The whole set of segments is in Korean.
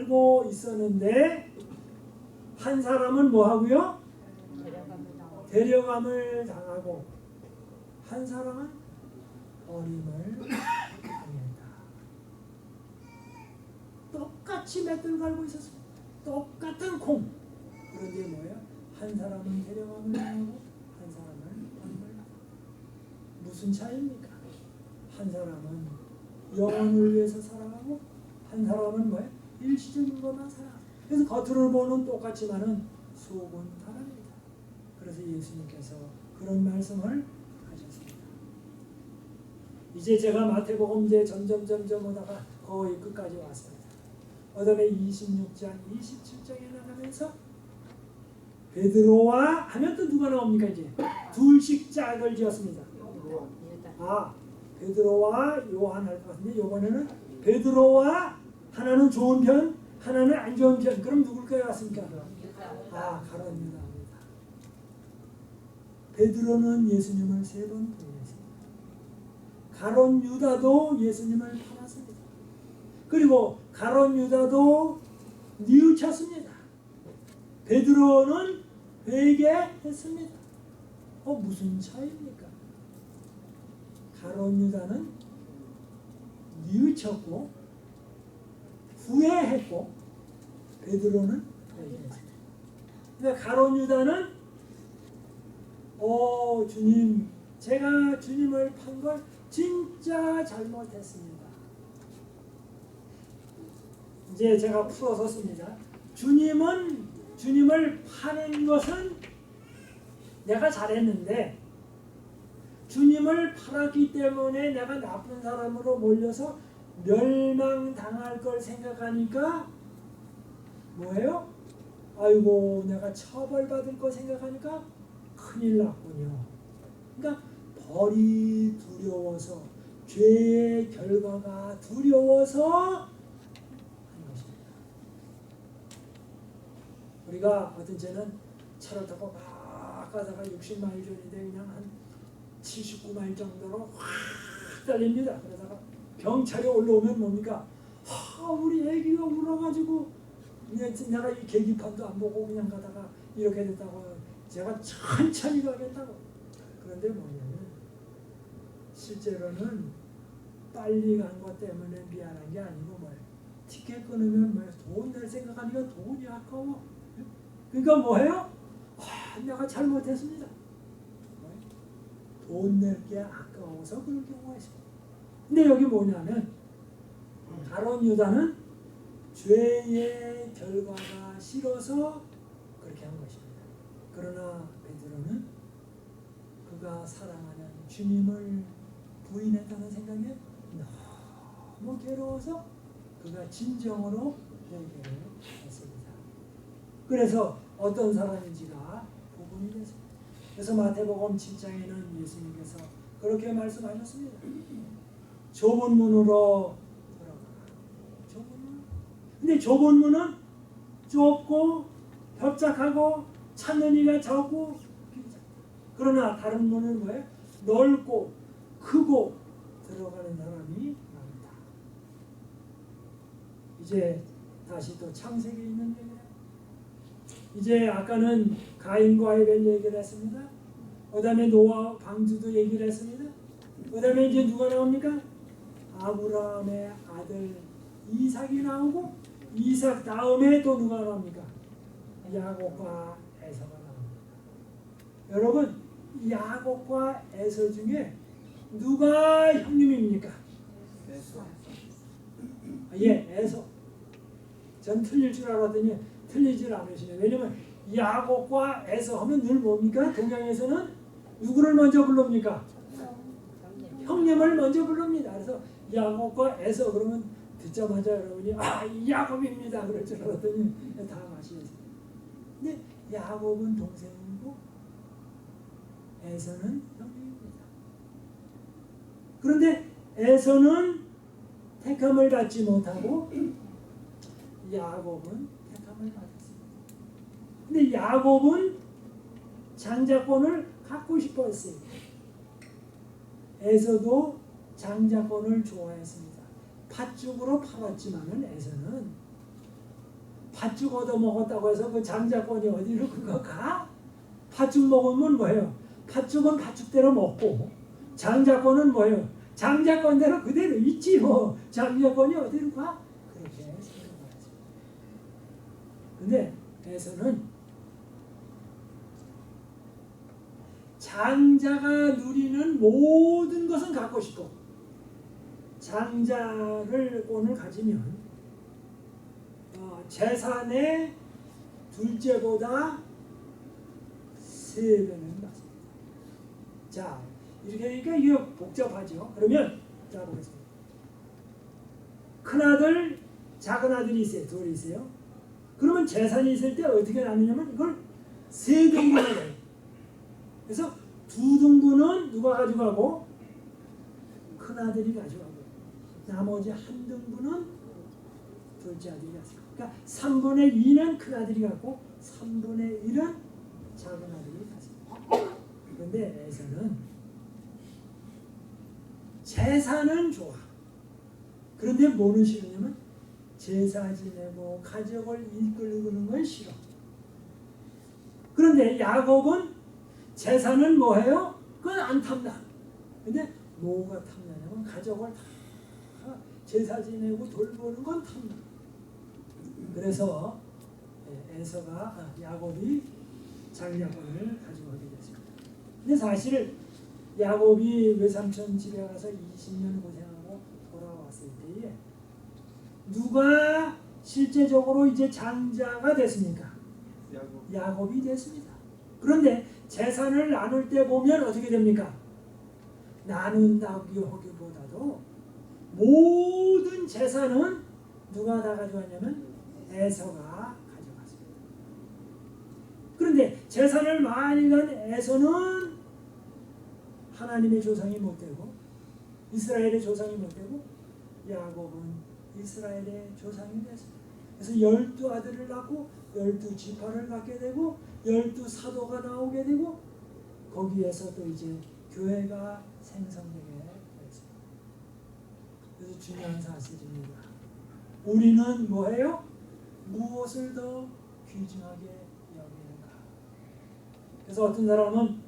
알고 있었는데 한 사람은 뭐 하고요? 데려감을 당하고 한 사람은 버림을 당했다. 똑같이 맷돌 갈고 있었습니다. 똑같은 콩. 그런데 뭐예요? 한 사람은 데려감을 당하고 한 사람은 버림을 당하고. 무슨 차이입니까? 한 사람은 영혼을 위해서 살아가고 한 사람은 뭐예요? 일시적인 것만 살아가고. 그래서 겉으로 보는 똑같지만은 속은 다릅니다. 그래서 예수님께서 그런 말씀을 하셨습니다. 이제 제가 마태복음 이제 점점 오다가 거의 끝까지 왔습니다. 그다음에 26장, 27장에 나가면서 베드로와 하면 또 누가 나옵니까? 이제 둘씩 짝을 지었습니다. 베드로와 요한 할 것 같은데 이번에는 베드로와 하나는 좋은 편, 하나는 안 좋은 편. 그럼 누굴 것 같습니까? 가론 유다입니다. 베드로는 예수님을 3번 부인했습니다. 가론 유다도 예수님을 팔았습니다. 그리고 가론 유다도 뉘우쳤습니다. 베드로는 회개했습니다. 무슨 차이입니까? 가론 유다는 뉘우쳤고 후회했고 베드로는 회개했습니다. 그러니까 가론 유다는 주님, 제가 주님을 판 걸 진짜 잘못했습니다. 이제 제가 풀어서 씁니다. 주님을 파는 것은 내가 잘했는데 주님을 팔았기 때문에 내가 나쁜 사람으로 몰려서 멸망당할 걸 생각하니까 뭐예요? 아이고 내가 처벌받을 거 생각하니까 큰일 났군요. 그러니까 벌이 두려워서 죄의 결과가 두려워서 한 것입니다. 우리가 어떤 때는 차를 타고 막 가다가 60마일 전인데 그냥 한 79마일 정도로 확 달립니다. 그러다가 경찰이 올라오면 뭡니까? 우리 애기가 울어가지고 내가 이 계기판도 안 보고 그냥 가다가 이렇게 됐다고 제가 천천히 가겠다고. 그런데 뭐냐면 실제로는 빨리 간 것 때문에 미안한 게 아니고 뭐예요? 티켓 끊으면 뭐예요? 돈 낼 생각하니까 돈이 아까워. 그러니까 뭐예요? 내가 잘못했습니다. 돈 낼 게 아까워서 그런 경우가 있습니다. 근데 여기 뭐냐면 가론 유다는 죄의 결과가 싫어서 그렇게 한 것입니다. 그러나 베드로는 그가 사랑하는 주님을 부인했다는 생각에 너무 괴로워서 그가 진정으로 회개를 했습니다. 그래서 어떤 사람인지가 부분이 됐습니다. 그래서 마태복음 7장에는 예수님께서 그렇게 말씀하셨습니다. 좁은 문으로 들어가라. 좁은 문. 근데 좁은 문은 좁고 협착하고 찾는 이가 적고 그러나 다른 문은 뭐예요? 넓고 크고 들어가는 사람이 많다. 이제 다시 또 창세기에 있는 얘기를 이제 아까는 가인과 아벨 얘기를 했습니다. 그 다음에 노아 방주도 얘기를 했습니다. 그 다음에 이제 누가 나옵니까? 아브라함의 아들 이삭이 나오고 이삭 다음에 또 누가 나옵니까? 야곱과 에서가 나옵니다. 여러분 야곱과 에서 중에 누가 형님입니까? 에서. 전 틀릴 줄 알았더니 틀리질 않으시네요. 왜냐면 야곱과 에서 하면 늘 뭡니까? 동양에서는 누구를 먼저 부릅니까? 형님을 먼저 부릅니다. 그래서 야곱과 에서 그러면 듣자마자 여러분이 야곱입니다. 그럴 줄 알았더니 다 마시겠어요. 근데 야곱은 동생이고 에서는 형님입니다. 그런데 에서는 택함을 받지 못하고 야곱은 택함을 받았습니다. 근데 야곱은 장자권을 갖고 싶어 했어요. 에서도 장자권을 좋아했습니다. 팥죽으로 팔았지만은 에서는 팥죽 얻어 먹었다고 해서 그 장자권이 어디로 그거 가? 팥죽 먹으면 뭐예요? 팥죽은 팥죽대로 먹고 장자권은 뭐예요? 장자권대로 그대로 있지 뭐. 장자권이 어디로 가? 그렇게 생각하죠. 근데 에서는 장자가 누리는 모든 것은 갖고 싶고 장자를 오늘 가지면 재산의 둘째보다 3배는 맞습니다. 자, 이렇게 하니까 이게 복잡하죠. 그러면 자 보겠습니다. 큰아들, 작은아들이 있어요. 둘이 있어요. 그러면 재산이 있을 때 어떻게 나누냐면 이걸 3등분을 해요. 그래서 2등분은 누가 가져가고 큰아들이 가져가고 나머지 1등분은 둘째 아들이 가져가고 그러니까 3분의 2는 큰아들이 갖고 3분의 1은 작은아들이 가져가고 그런데 에서는 재산은 좋아. 그런데 뭐는 싫으냐면 제사 지내고 가족을 이끌는 건 싫어. 그런데 야곱은 재산은 뭐해요? 그건 안 탐나. 근데 뭐가 탐나냐면 가족을 다 제사 지내고 돌보는 건 탐나. 그래서 야곱이 장자권을 가져가게 됐습니다. 근데 사실 야곱이 외삼촌 집에 가서 20년 고생하고 돌아왔을 때에 누가 실제적으로 이제 장자가 됐습니까? 야곱이 됐습니다. 그런데 재산을 나눌 때 보면 어떻게 됩니까? 나눈다기보다도 모든 재산은 누가 다 가져왔냐면 에서가 가져갔습니다. 그런데 재산을 많이 간 에서는 하나님의 조상이 못 되고 이스라엘의 조상이 못 되고 야곱은 이스라엘의 조상이 됐습니다. 그래서 12아들을 낳고 12지파를 갖게 되고 12사도가 나오게 되고 거기에서 또 이제 교회가 생성되게 됐습니다. 그래서 중요한 사실입니다. 우리는 뭐해요? 무엇을 더 귀중하게 여기는가? 그래서 어떤 사람은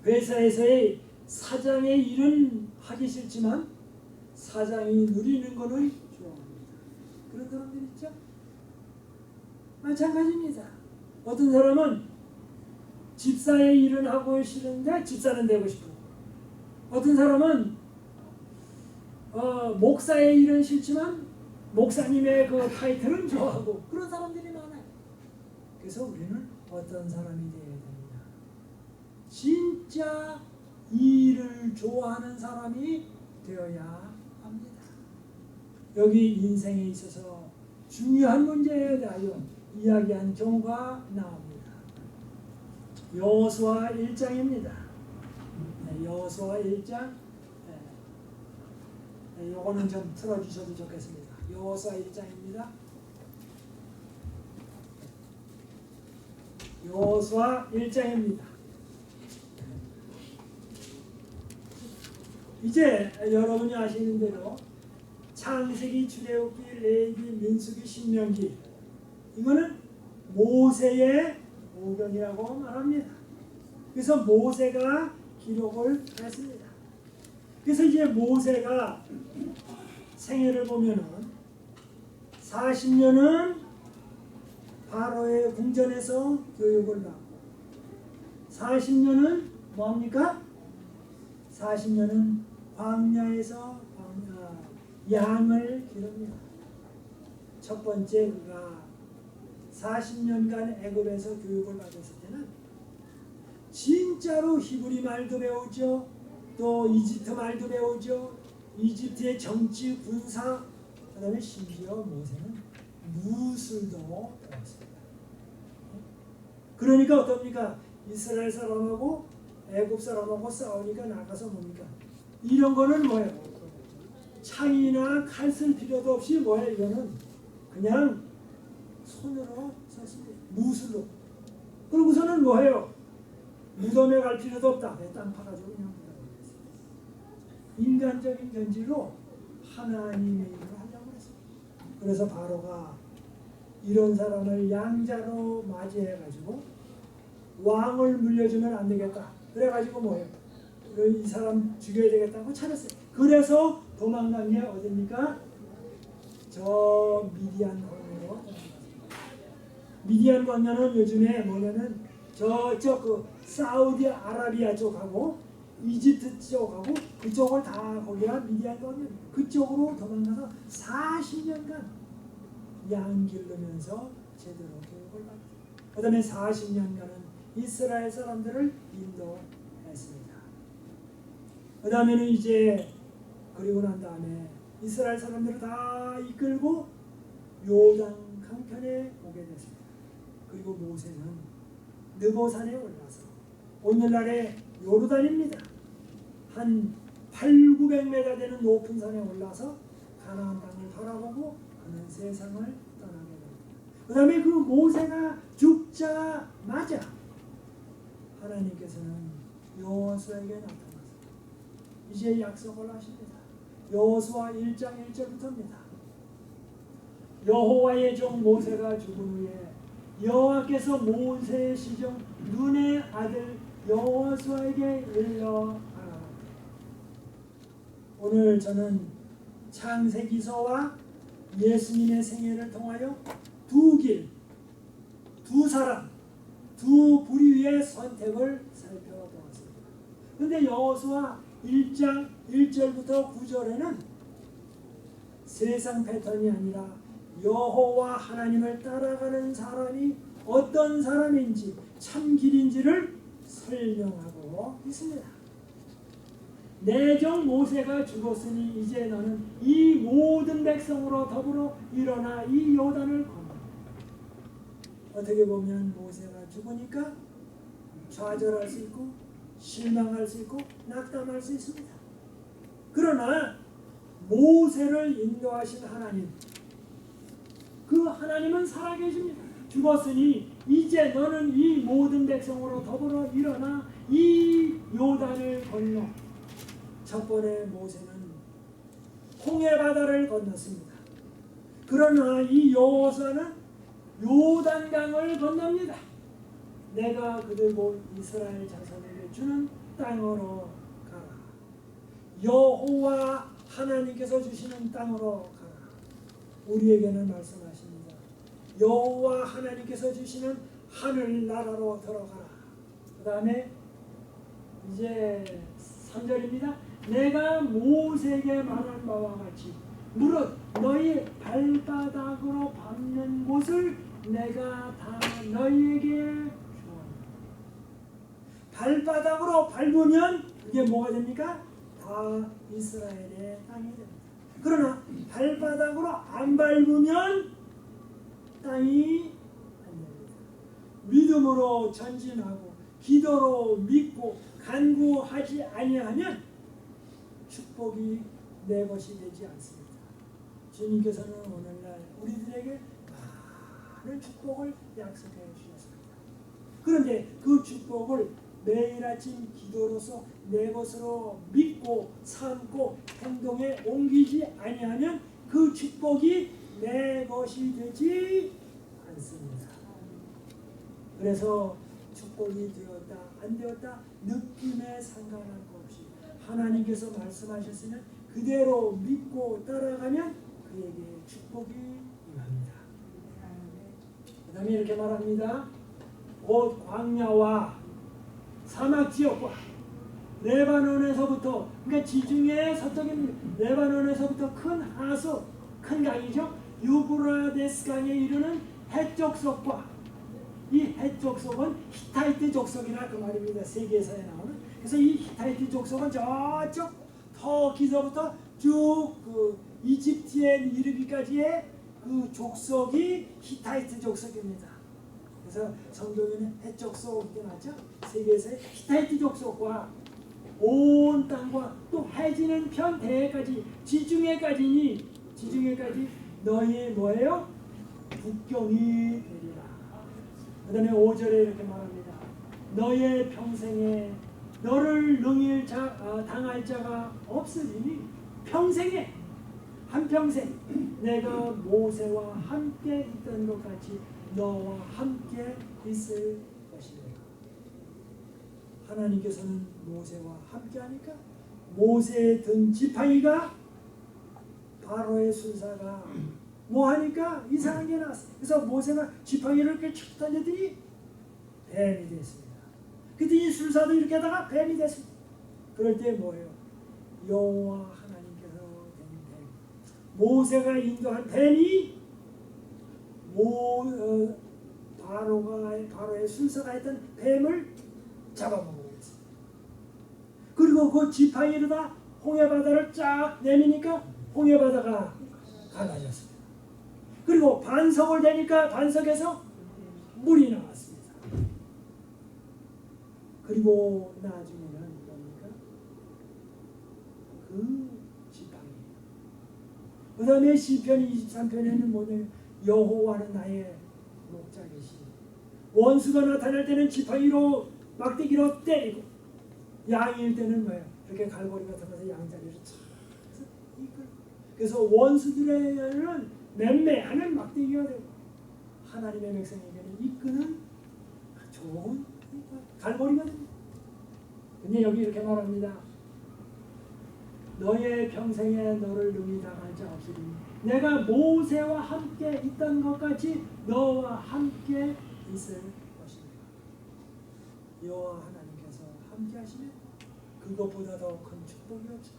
회사에서의 사장의 일은 하기 싫지만 사장이 누리는 거는 좋아합니다. 그런 사람들 있죠? 마찬가지입니다. 어떤 사람은 집사의 일은 하고 싫은데 집사는 되고 싶고 어떤 사람은 목사의 일은 싫지만 목사님의 그 타이틀은 좋아하고 그런 사람들이 많아요. 그래서 우리는 어떤 사람이 되어야 됩니다. 진짜 일을 좋아하는 사람이 되어야 합니다. 여기 인생에 있어서 중요한 문제에 대하여 이야기한 경우가 나옵니다. 여호수아 1장입니다. 여호수아 1장 요거는 좀 틀어주셔도 좋겠습니다. 여호수아 1장입니다. 여호수아 1장입니다. 이제 여러분이 아시는 대로 창세기, 출애굽기, 레위기, 민수기, 신명기 이거는 모세의 오경이라고 말합니다. 그래서 모세가 기록을 했습니다. 그래서 이제 모세가 생애를 보면은 40년은 바로의 궁전에서 교육을 받고 40년은 뭡니까? 40년은 광야에서 양을 기릅니다. 첫 번째 그가 40년간 애굽에서 교육을 받았을 때는 진짜로 히브리 말도 배우죠. 또 이집트 말도 배우죠. 이집트의 정치, 군사, 그 다음에 심지어 모세는 무술도 배웠습니다. 그러니까 어떻습니까? 이스라엘 사람하고 애굽 사람하고 싸우니까 나가서 뭡니까? 이런 거는 뭐예요? 창이나 칼 쓸 필요도 없이 뭐예요? 이거는 그냥 손으로 썼습니다. 무술로. 그러고서는 뭐예요? 무덤에 갈 필요도 없다. 땅 파가지고 그냥 인간적인 견지로 하나님의 일을 하려고 했습니다. 그래서 바로가 이런 사람을 양자로 맞이해가지고 왕을 물려주면 안 되겠다. 그래가지고 뭐예요? 이 사람 죽여야 되겠다고 차렸어요. 그래서 도망간 게 어딥니까? 저 미디안 광야로. 미디안 광야는 요즘에 뭐냐면 저쪽 그 사우디아라비아 쪽하고 이집트 쪽하고 그쪽을 다 거기가 미디안 광야. 그쪽으로 도망가서 40년간 양 기르면서 제대로 교육을 받았어요. 그 다음에 40년간은 이스라엘 사람들을 인도했습니다. 그 다음에는 이제 그리고 난 다음에 이스라엘 사람들을 다 이끌고 요단 강편에 오게 됐습니다. 그리고 모세는 느보산에 올라서 오늘날의 요르단입니다. 한 800~900m 되는 높은 산에 올라서 가나안 땅을 바라보고 그는 세상을 떠나게 됩니다. 그 다음에 그 모세가 죽자마자 하나님께서는 여호수아에게 나타나서 이제 약속을 하십니다. 여호수아 1장 1절부터입니다. 여호와의 종 모세가 죽은 후에 여호와께서 모세의 시종 눈의 아들 여호수아에게 일러 하라. 오늘 저는 창세기서와 예수님의 생애를 통하여 두 길, 두 사람, 두 부류의 선택을 살펴보았습니다. 그런데 여호수아 1장 1절부터 9절에는 세상 패턴이 아니라 여호와 하나님을 따라가는 사람이 어떤 사람인지 참 길인지를 설명하고 있습니다. 내 종 모세가 죽었으니 이제 너는 이 모든 백성으로 더불어 일어나 이 요단을 건너. 어떻게 보면 모세가 죽으니까 좌절할 수 있고 실망할 수 있고 낙담할 수 있습니다. 그러나 모세를 인도하신 하나님, 그 하나님은 살아계십니다. 죽었으니 이제 너는 이 모든 백성으로 더불어 일어나 이 요단을 건너. 첫 번에 모세는 홍해 바다를 건넜습니다. 그러나 이 여호수아는 요단강을 건넙니다. 내가 그들 곧 이스라엘 자손에게 주는 땅으로 가라. 여호와 하나님께서 주시는 땅으로 가라. 우리에게는 말씀하십니다. 여호와 하나님께서 주시는 하늘나라로 들어가라. 그 다음에 이제 3절입니다. 내가 모세에게 말한 바와 같이 무릇 너희 발바닥으로 밟는 곳을 내가 다 너희에게 주었다. 발바닥으로 밟으면 그게 뭐가 됩니까? 다 이스라엘의 땅이 됩니다. 그러나 발바닥으로 안 밟으면 땅이 안 됩니다. 믿음으로 전진하고 기도로 믿고 간구하지 아니하면 축복이 내 것이 되지 않습니다. 주님께서는 오늘날 우리들에게 많은 축복을 약속해 주셨습니다. 그런데 그 축복을 매일 아침 기도로서 내 것으로 믿고 삼고 행동에 옮기지 아니하면 그 축복이 내 것이 되지 않습니다. 그래서 축복이 되었다 안 되었다 느낌에 상관할 것 없이 하나님께서 말씀하셨으면 그대로 믿고 따라가면 그에게 축복이 임합니다. 그 다음에 이렇게 말합니다. 곧 광야와 사막 지역과 레바논에서부터, 그러니까 지중해 서쪽인 레바논에서부터 큰 하수, 큰 강이죠. 유브라데스 강에 이르는 해족속과, 이 해족속은 히타이트 족속이라 그 말입니다. 세계사에 나오는. 그래서 이 히타이트 족속은 저쪽 터키서부터 쭉 그 이집트에 이르기까지의 그 족속이 히타이트 족속입니다. 그래서 성경에는 해족속 이게 맞죠? 세계에서의 히타이트 족속과 온 땅과 또 해지는 편 대해까지 지중해까지니 지중해까지 너희 뭐예요? 국경이 되리라. 그 다음에 5절에 이렇게 말합니다. 너의 평생에 너를 능일 당할 자가 없으리니 평생에 한평생 내가 모세와 함께 있던 것 같이 너와 함께 있을 것이다. 하나님께서는 모세와 함께 하니까 모세의 든 지팡이가 바로의 술사가 뭐 하니까 이상한 게 나왔어요. 그래서 모세가 지팡이를 이렇게 쭉 던졌더니 뱀이 됐습니다. 그랬더니 술사도 이렇게 하다가 뱀이 됐습니다. 그럴 때 뭐예요? 여호와 하나님께서 된 뱀. 모세가 인도한 뱀이 바로의 술사가 했던 뱀을 잡아먹었어요. 그리고 그 지팡이로다 홍해 바다를 쫙 내미니까 홍해 바다가 갈라졌습니다. 그리고 반석을 대니까 반석에서 물이 나왔습니다. 그리고 나중에는 뭡니까? 그 지팡이. 그 다음에 시편 23편에는 뭐냐면 여호와는 나의 목자이시니 원수가 나타날 때는 지팡이로 막대기로 때리고 양일 때는 뭐예요? 이렇게 갈고리 같은 것을 양자리로 쳐. 그래서 원수들에게는 맴매하는 막대기가 되고 하나님의 백성에게는 이끄는 좋은 갈고리가 됩니다. 근데 여기 이렇게 말합니다. 너의 평생에 너를 능히 당할 자 없으리. 내가 모세와 함께 있던 것 같이 너와 함께 있을 것입니다. 여호와 하나님께서 함께 하시면 그것보다 더 큰 축복이 없죠.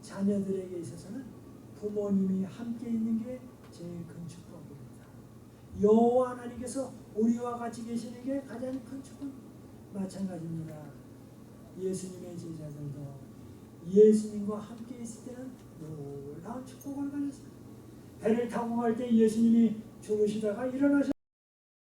자녀들에게 있어서는 부모님이 함께 있는 게 제일 큰 축복입니다. 여호와 하나님께서 우리와 같이 계시는 게 가장 큰 축복. 마찬가지입니다. 예수님의 제자들도 예수님과 함께 있을 때는 놀라운 축복을 받았습니다. 배를 타고 갈 때 예수님이 주무시다가 일어나셨습니다.